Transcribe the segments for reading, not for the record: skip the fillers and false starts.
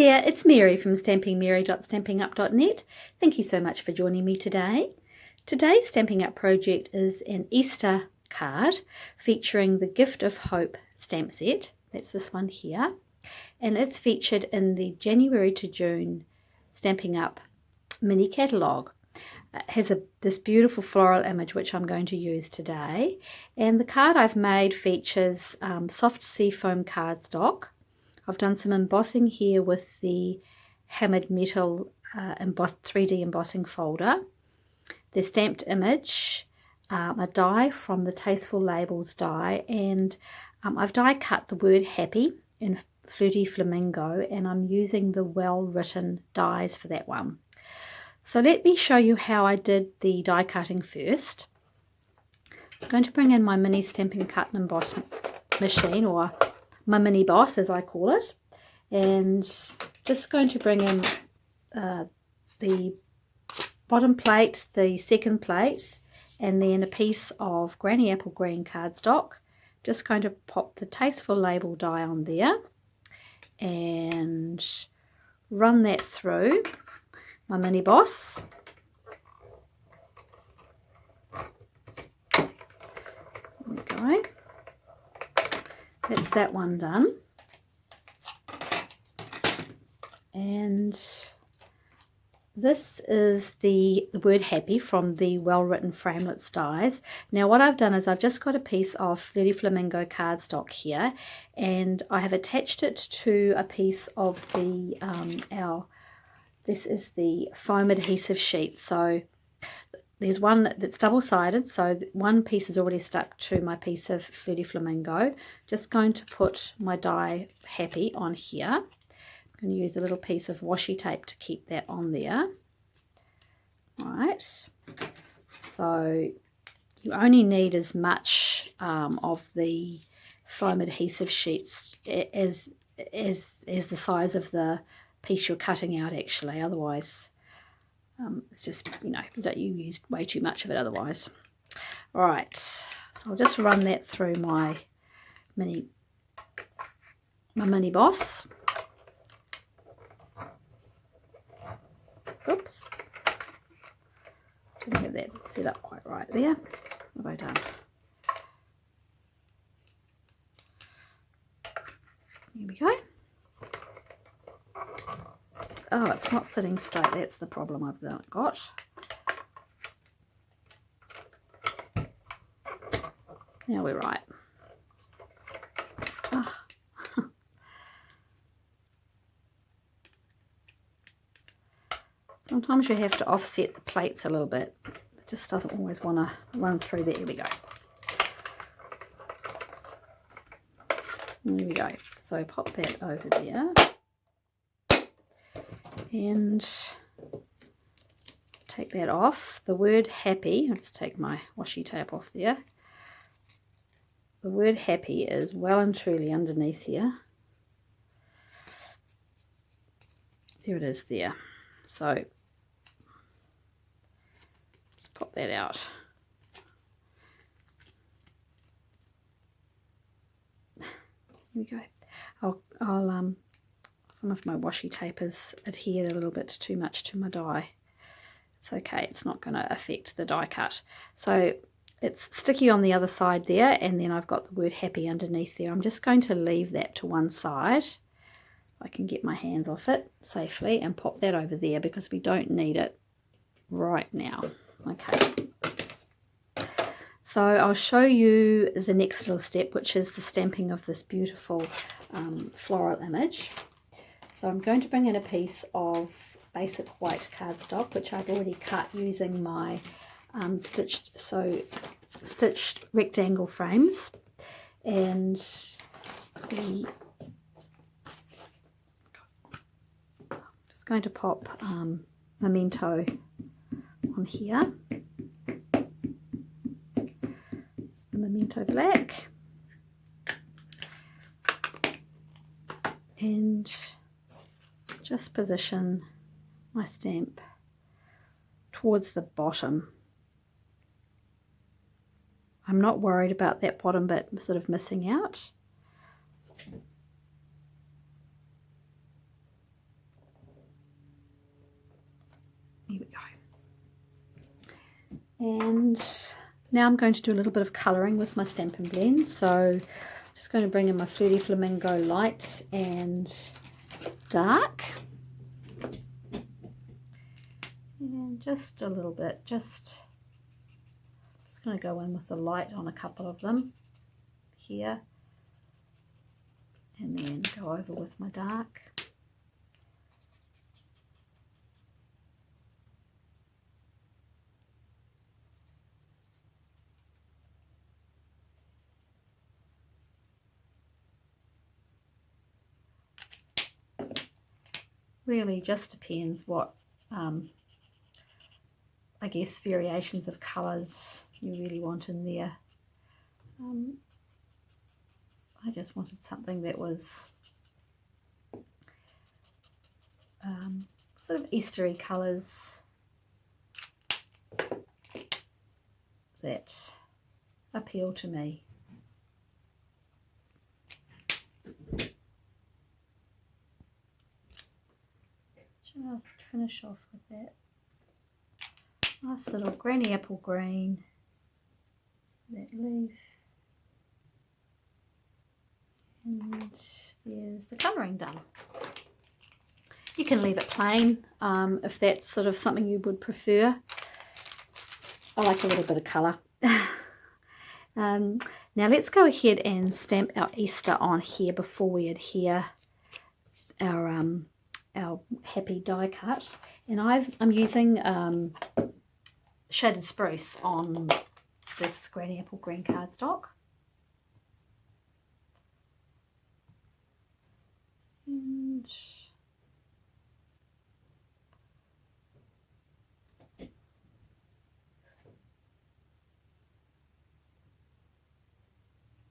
there, it's Mary from stampingmary.stampinup.net. Thank you so much for joining me today. Today's Stamping Up project is an Easter card featuring the Gift of Hope stamp set. That's this one here. And it's featured in the January to June Stamping Up mini catalogue. It has this beautiful floral image which I'm going to use today. And the card I've made features soft seafoam cardstock. I've done some embossing here with the hammered metal 3D embossing folder. The stamped image, a die from the Tasteful Labels die, and I've die cut the word happy in Flirty Flamingo, and I'm using the well-written dies for that one. So let me show you how I did the die cutting first. I'm going to bring in my mini Stampin' Cut and Emboss machine, or my mini boss as I call it, and just going to bring in the bottom plate, the second plate, and then a piece of Granny Apple Green cardstock. Just going to pop the Tasteful Label die on there and run that through my mini boss. There we go. That's that one done. And this is the word happy from the well-written framelits dies. Now what I've done is I've just got a piece of Flirty Flamingo cardstock here, and I have attached it to a piece of the this is the foam adhesive sheet. So there's one that's double-sided, so one piece is already stuck to my piece of Flirty Flamingo. Just going to put my die happy on here. I'm going to use a little piece of washi tape to keep that on there. Right, so you only need as much of the foam adhesive sheets as the size of the piece you're cutting out actually, otherwise it's just, you use way too much of it otherwise. All right, so I'll just run that through my mini boss. Oops, didn't get that set up quite right there. What have I done? Here we go. Oh, it's not sitting straight. That's the problem I've got. Now we're right. Oh. Sometimes you have to offset the plates a little bit. It just doesn't always want to run through there. Here we go. There we go. So pop that over there. And take that off. The word happy, let's take my washi tape off there. The word happy is well and truly underneath here. There it is there. So let's pop that out. Here we go. I'll some of my washi tape has adhered a little bit too much to my die. It's okay, it's not going to affect the die cut. So it's sticky on the other side there, and then I've got the word happy underneath there. I'm just going to leave that to one side. I can get my hands off it safely and pop that over there because we don't need it right now. Okay. So I'll show you the next little step, which is the stamping of this beautiful floral image. So I'm going to bring in a piece of basic white cardstock, which I've already cut using my stitched rectangle frames, and just going to pop memento on here. It's the memento black, and just position my stamp towards the bottom. I'm not worried about that bottom bit sort of missing out. Here we go. And now I'm going to do a little bit of colouring with my Stampin' Blend. So I'm just going to bring in my Flirty Flamingo light and dark. And just a little bit, just going to go in with the light on a couple of them here. And then go over with my dark. Really just depends what, I guess, variations of colours you really want in there. I just wanted something that was sort of Eastery colours that appeal to me. Just finish off with that nice little granny apple green, that leaf, and there's the colouring done. You can leave it plain if that's sort of something you would prefer. I like a little bit of colour. Now let's go ahead and stamp our Easter on here before we adhere our happy die cut. And I'm using shaded spruce on this granny apple green cardstock. And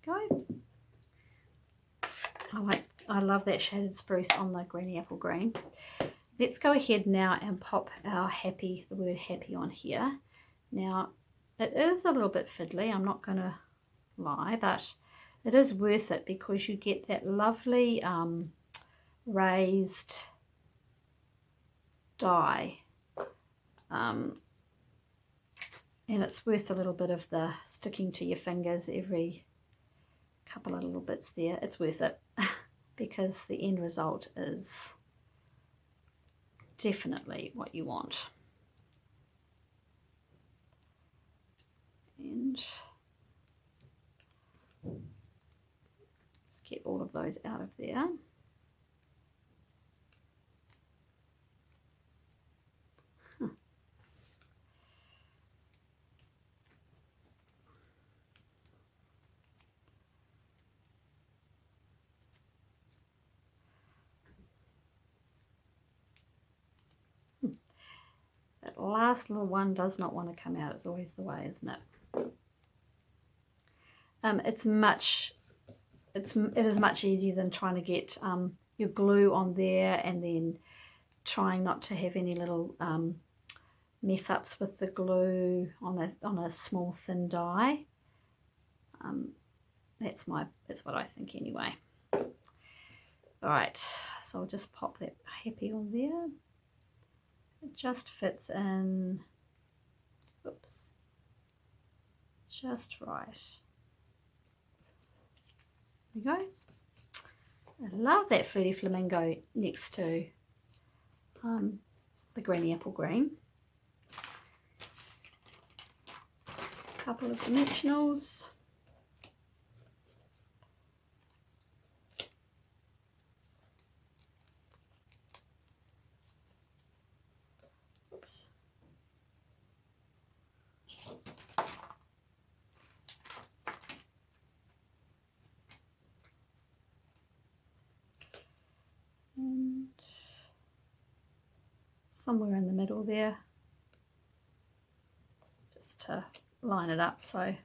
go. I love that shaded spruce on the granny apple green. Let's go ahead now and pop our the word happy on here. Now it is a little bit fiddly, I'm not going to lie, but it is worth it because you get that lovely raised die, and it's worth a little bit of the sticking to your fingers every couple of little bits there. It's worth it because the end result is definitely what you want. And let's get all of those out of there. That last little one does not want to come out. It's always the way, isn't it? It is much easier than trying to get your glue on there and then trying not to have any little mess ups with the glue on a small thin die. That's what I think anyway. All right, so I'll just pop that happy on there. It just fits in, oops, just right. There we go. I love that Flirty Flamingo next to the granny apple green. A couple of dimensionals. Oops. And somewhere in the middle there, just to line it up so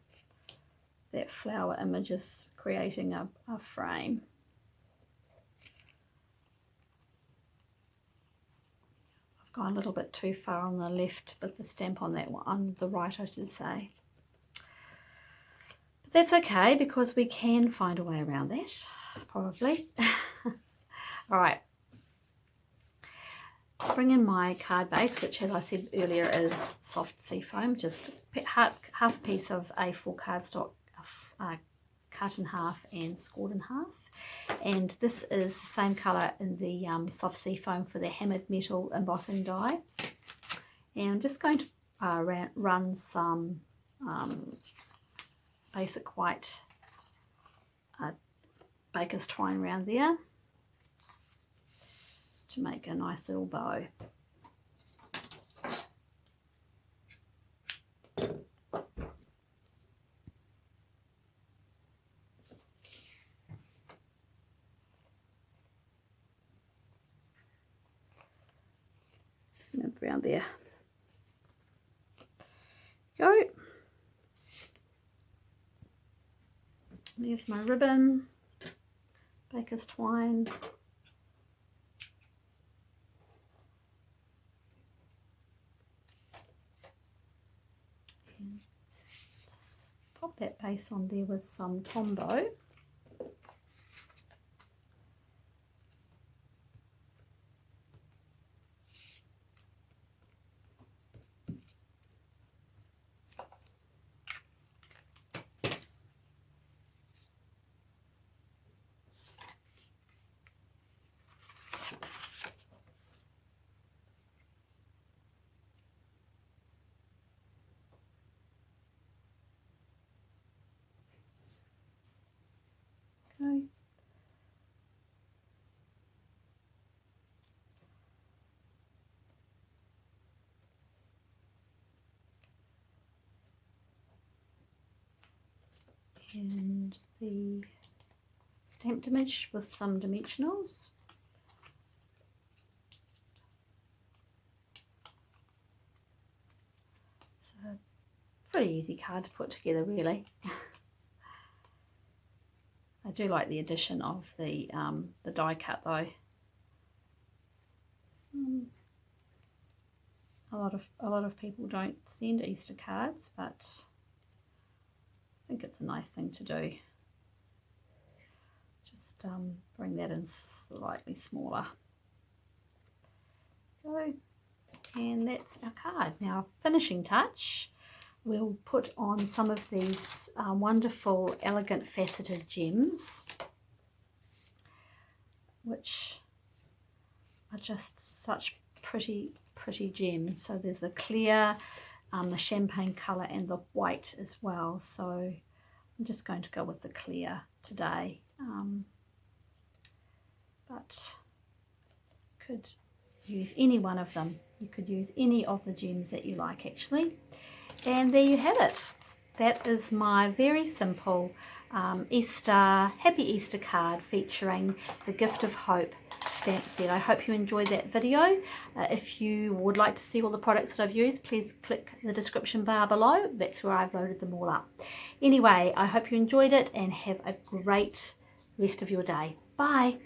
that flower image is creating a frame. I've gone a little bit too far on the left with the stamp on that one, on the right I should say. But that's okay because we can find a way around that, probably. All right. bring in my card base, which as I said earlier is soft seafoam, just half a piece of A4 cardstock cut in half and scored in half. And this is the same colour in the soft seafoam for the hammered metal embossing die. And I'm just going to run some basic white baker's twine around there to make a nice little bow. Around there. Go. There's my ribbon, baker's twine. And just pop that base on there with some Tombow. Okay. And the stamped image with some dimensionals. It's a pretty easy card to put together, really. I do like the addition of the die cut though. A lot of people don't send Easter cards, but I think it's a nice thing to do. Just bring that in slightly smaller. Go, and that's our card. Now, finishing touch. We'll put on some of these wonderful, elegant, faceted gems, which are just such pretty gems. So there's the clear, the champagne colour, and the white as well. So I'm just going to go with the clear today. But could use any one of them. You could use any of the gems that you like, actually. And there you have it. That is my very simple Happy Easter card featuring the Gift of Hope stamp set. I hope you enjoyed that video. If you would like to see all the products that I've used, please click the description bar below. That's where I've loaded them all up. Anyway, I hope you enjoyed it and have a great rest of your day. Bye.